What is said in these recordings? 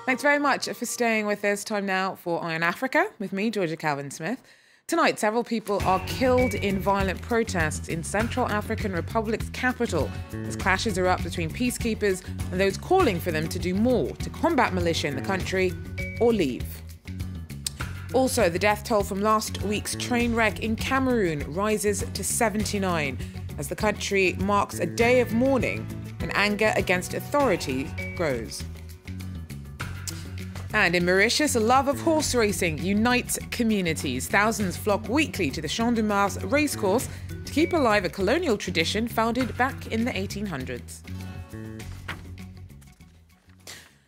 Thanks very much for staying with us. Time now for Eye on Africa with me, Georgia Calvin-Smith. Tonight, several people are killed in violent protests in Central African Republic's capital as clashes erupt between peacekeepers and those calling for them to do more to combat militia in the country or leave. Also, the death toll from last week's train wreck in Cameroon rises to 79 as the country marks a day of mourning and anger against authority grows. And in Mauritius, a love of horse racing unites communities. Thousands flock weekly to the Champ de Mars racecourse to keep alive a colonial tradition founded back in the 1800s.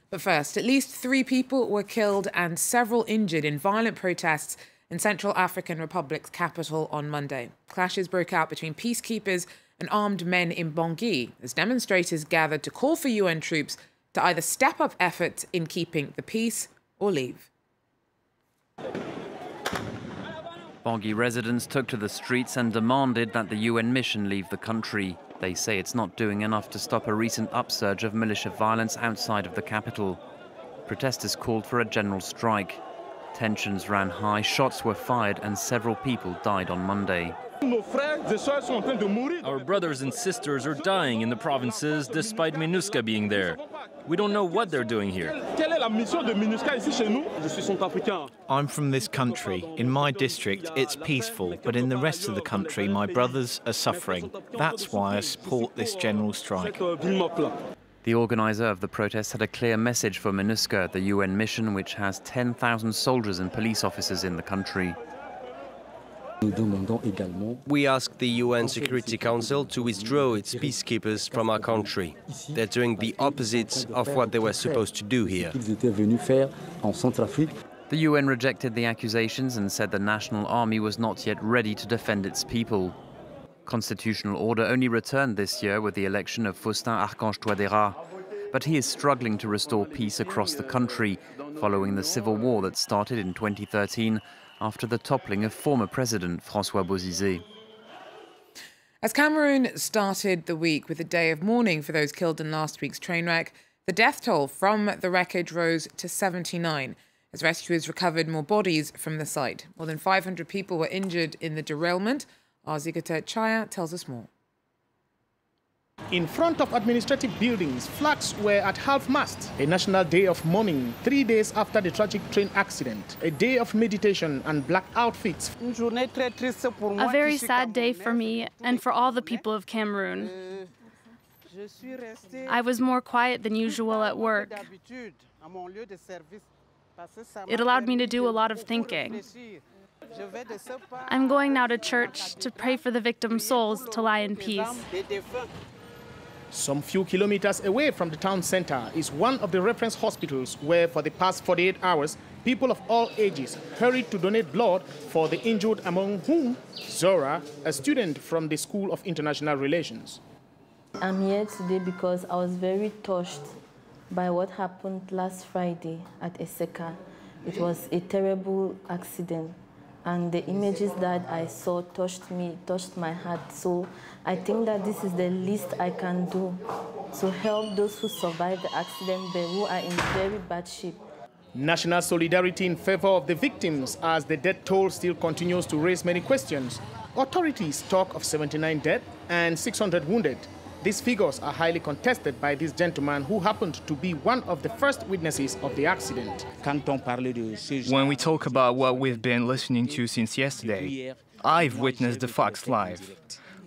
But first, at least 3 people were killed and several injured in violent protests in Central African Republic's capital on Monday. Clashes broke out between peacekeepers and armed men in Bangui as demonstrators gathered to call for UN troops to either step up efforts in keeping the peace or leave. Bangui residents took to the streets and demanded that the UN mission leave the country. They say it's not doing enough to stop a recent upsurge of militia violence outside of the capital. Protesters called for a general strike. Tensions ran high, shots were fired, and several people died on Monday. Our brothers and sisters are dying in the provinces despite MINUSCA being there. We don't know what they're doing here. I'm from this country. In my district, it's peaceful, but in the rest of the country, my brothers are suffering. That's why I support this general strike. The organizer of the protest had a clear message for MINUSCA, the UN mission which has 10,000 soldiers and police officers in the country. We ask the UN Security Council to withdraw its peacekeepers from our country. They're doing the opposite of what they were supposed to do here. The UN rejected the accusations and said the national army was not yet ready to defend its people. Constitutional order only returned this year with the election of Faustin Archange Touadéra, but he is struggling to restore peace across the country following the civil war that started in 2013 after the toppling of former President François Bozizé. As Cameroon started the week with a day of mourning for those killed in last week's train wreck, the death toll from the wreckage rose to 79 as rescuers recovered more bodies from the site. More than 500 people were injured in the derailment. Our Zigata Chaya tells us more. In front of administrative buildings, flags were at half-mast. A national day of mourning, 3 days after the tragic train accident. A day of meditation and black outfits. A very sad day for me and for all the people of Cameroon. I was more quiet than usual at work. It allowed me to do a lot of thinking. I'm going now to church to pray for the victims' souls to lie in peace. Some few kilometers away from the town center is one of the reference hospitals where for the past 48 hours, people of all ages hurried to donate blood for the injured, among whom Zora, a student from the School of International Relations. I'm here today because I was very touched by what happened last Friday at Eseka. It was a terrible accident. And the images that I saw touched me, touched my heart. So I think that this is the least I can do to help those who survived the accident but who are in very bad shape. National solidarity in favor of the victims as the death toll still continues to raise many questions. Authorities talk of 79 dead and 600 wounded. These figures are highly contested by this gentleman who happened to be one of the first witnesses of the accident. When we talk about what we've been listening to since yesterday, I've witnessed the facts live.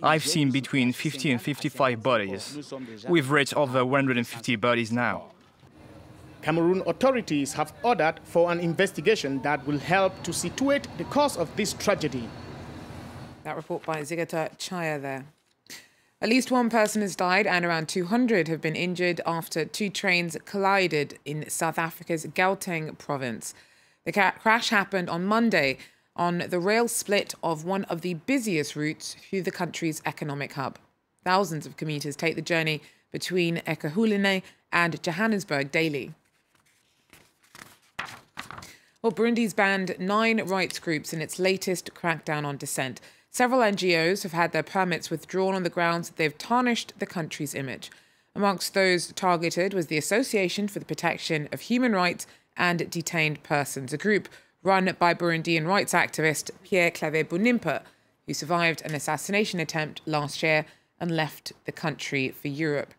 I've seen between 50 and 55 bodies. We've reached over 150 bodies now. Cameroon authorities have ordered for an investigation that will help to situate the cause of this tragedy. That report by Zigata Chaya there. At least one person has died and around 200 have been injured after 2 trains collided in South Africa's Gauteng province. The crash happened on Monday on the rail split of one of the busiest routes through the country's economic hub. Thousands of commuters take the journey between Ekurhuleni and Johannesburg daily. Well, Burundi's banned 9 rights groups in its latest crackdown on dissent. Several NGOs have had their permits withdrawn on the grounds that they've tarnished the country's image. Amongst those targeted was the Association for the Protection of Human Rights and Detained Persons, a group run by Burundian rights activist Pierre Claver-Mbonimpa, who survived an assassination attempt last year and left the country for Europe.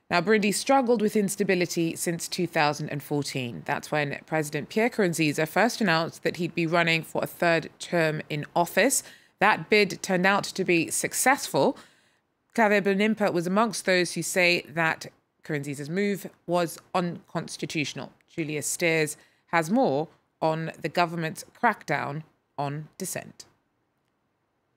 Now, Burundi struggled with instability since 2014. That's when President Pierre Nkurunziza first announced that he'd be running for a third term in office. That bid turned out to be successful. Claver-Mbonimpa was amongst those who say that Nkurunziza's move was unconstitutional. Julia Steers has more on the government's crackdown on dissent.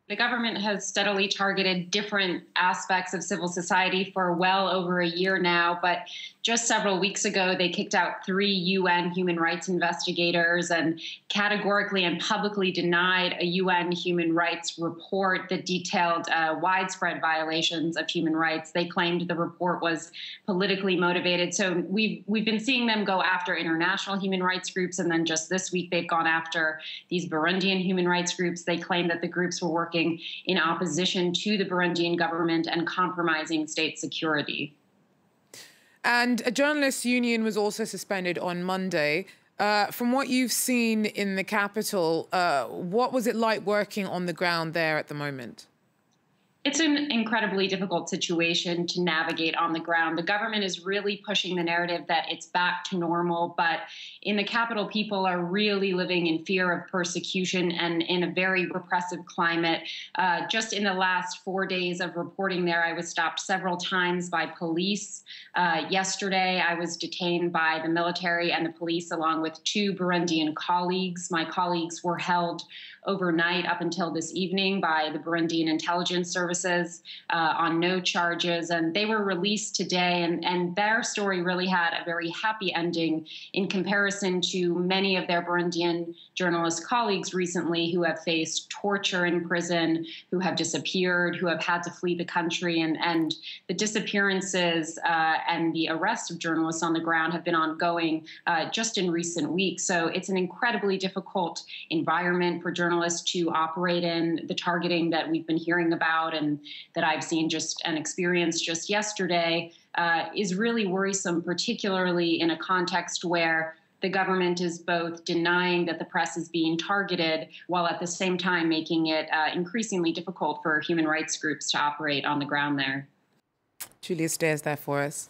The government has steadily targeted different aspects of civil society for well over a year now, but just several weeks ago, they kicked out 3 UN human rights investigators and categorically and publicly denied a UN human rights report that detailed widespread violations of human rights. They claimed the report was politically motivated. So we've been seeing them go after international human rights groups, and then just this week, they've gone after these Burundian human rights groups. They claim that the groups were working in opposition to the Burundian government and compromising state security. And a journalists' union was also suspended on Monday. From what you've seen in the capital, what was it like working on the ground there at the moment? It's an incredibly difficult situation to navigate on the ground. The government is really pushing the narrative that it's back to normal, but in the capital, people are really living in fear of persecution and in a very repressive climate. Just in the last 4 days of reporting there, I was stopped several times by police. Yesterday, I was detained by the military and the police along with 2 Burundian colleagues. My colleagues were held overnight up until this evening by the Burundian intelligence services on no charges, and they were released today, and their story really had a very happy ending in comparison to many of their Burundian journalist colleagues recently who have faced torture in prison, who have disappeared, who have had to flee the country, and the disappearances and the arrest of journalists on the ground have been ongoing just in recent weeks. So it's an incredibly difficult environment for journalists to operate in. The targeting that we've been hearing about and that I've seen just and experienced just yesterday is really worrisome, particularly in a context where the government is both denying that the press is being targeted while at the same time making it increasingly difficult for human rights groups to operate on the ground there. Julia Steers there for us.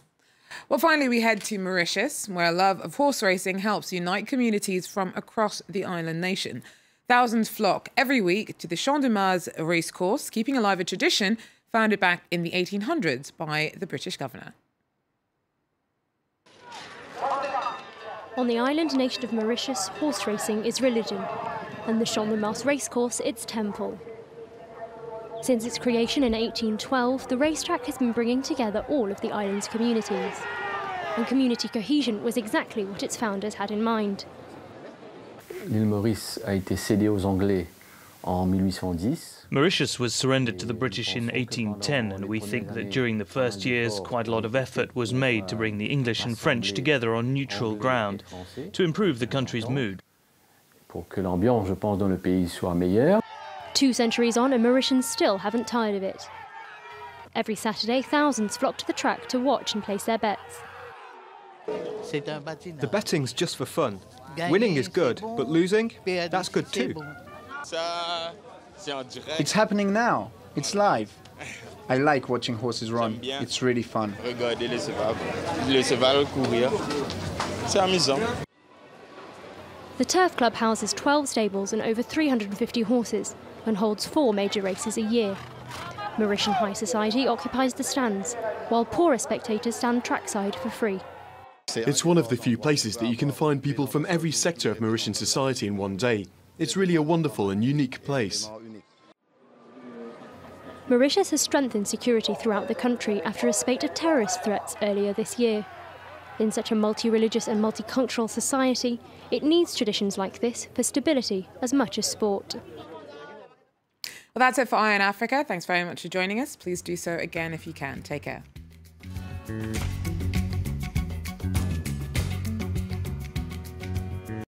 Well, finally, we head to Mauritius, where a love of horse racing helps unite communities from across the island nation. Thousands flock every week to the Champ de Mars racecourse, keeping alive a tradition founded back in the 1800s by the British governor. On the island nation of Mauritius, horse racing is religion, and the Champ de Mars racecourse its temple. Since its creation in 1812, the racetrack has been bringing together all of the island's communities. And community cohesion was exactly what its founders had in mind. L'île Maurice a été cédée aux Anglais en 1810. Mauritius was surrendered to the British in 1810, and we think that during the first years quite a lot of effort was made to bring the English and French together on neutral ground to improve the country's mood. Pour que l'ambiance, je pense, dans le pays soit meilleure. 2 centuries on, and Mauritians still haven't tired of it. Every Saturday, thousands flock to the track to watch and place their bets. The betting's just for fun. Winning is good, but losing, that's good too. It's happening now. It's live. I like watching horses run. It's really fun. The Turf Club houses 12 stables and over 350 horses and holds 4 major races a year. Mauritian high society occupies the stands, while poorer spectators stand trackside for free. It's one of the few places that you can find people from every sector of Mauritian society in one day. It's really a wonderful and unique place. Mauritius has strengthened security throughout the country after a spate of terrorist threats earlier this year. In such a multi-religious and multicultural society, it needs traditions like this for stability as much as sport. Well, that's it for Eye on Africa. Thanks very much for joining us. Please do so again if you can. Take care.